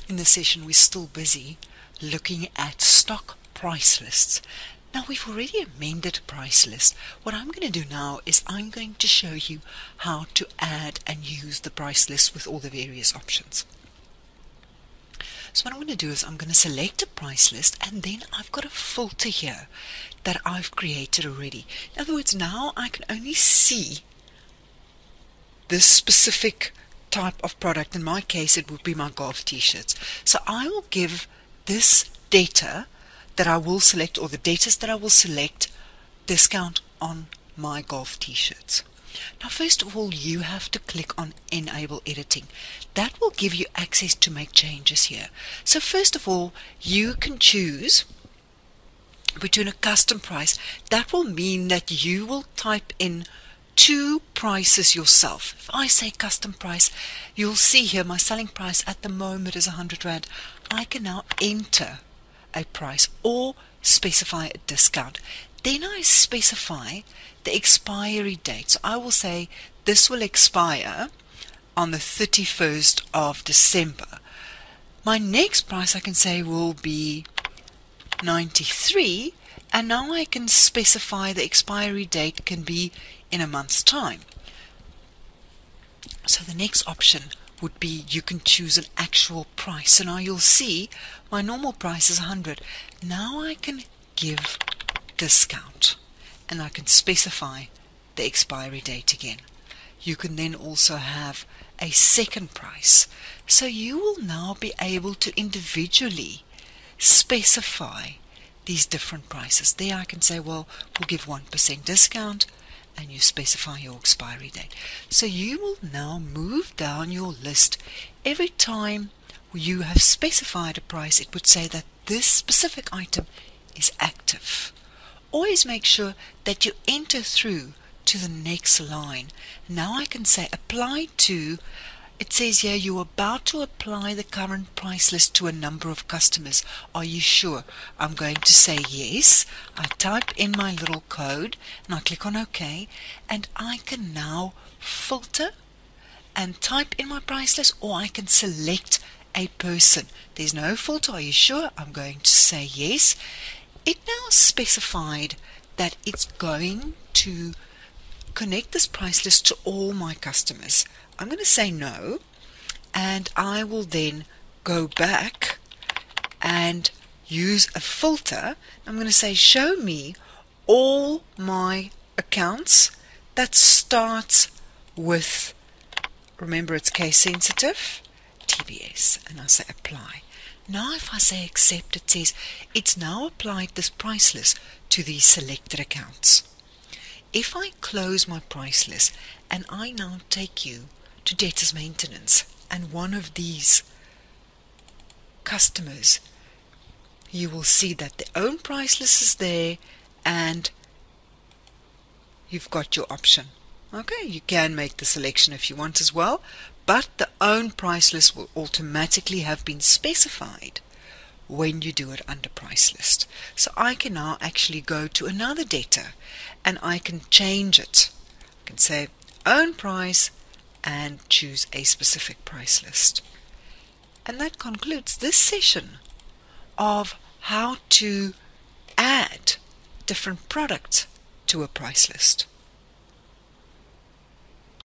In this session, we're still busy looking at stock price lists. Now, we've already amended a price list. What I'm going to do now is I'm going to show you how to add and use the price list with all the various options. So what I'm going to do is I'm going to select a price list, and then I've got a filter here that I've created already. In other words, now I can only see this specific type of product. In my case, it would be my golf t-shirts. So I will give this data that I will select, or the data that I will select, discount on my golf t-shirts. Now, first of all, you have to click on Enable Editing. That will give you access to make changes here. So first of all, you can choose between a custom price. That will mean that you will type in two prices yourself. If I say custom price, you'll see here my selling price at the moment is R100. I can now enter a price or specify a discount. Then I specify the expiry date. So I will say this will expire on the 31st of December. My next price I can say will be 93, and now I can specify the expiry date can be in a month's time. So the next option would be you can choose an actual price. So now you'll see my normal price is 100. Now I can give discount, and I can specify the expiry date again. You can then also have a second price. So you will now be able to individually specify these different prices. There I can say, well, we'll give 1% discount, and you specify your expiry date. So you will now move down your list. Every time you have specified a price, it would say that this specific item is active. Always make sure that you enter through to the next line. Now I can say apply to. It says here you're about to apply the current price list to a number of customers. Are you sure? I'm going to say yes. I type in my little code and I click on OK, and I can now filter and type in my price list, or I can select a person. There's no filter. Are you sure? I'm going to say yes. It now specified that it's going to connect this price list to all my customers. I'm going to say no, and I will then go back and use a filter. I'm going to say show me all my accounts that starts with, remember it's case sensitive, TBS, and I say apply. Now if I say accept, it says it's now applied this price list to these selected accounts. If I close my price list and I now take you to debtors maintenance and one of these customers, you will see that the own price list is there, and you've got your option. Okay, you can make the selection if you want as well, but the own price list will automatically have been specified when you do it under price list. So I can now actually go to another debtor and I can change it. I can say own price and choose a specific price list. And that concludes this session of how to add different products to a price list.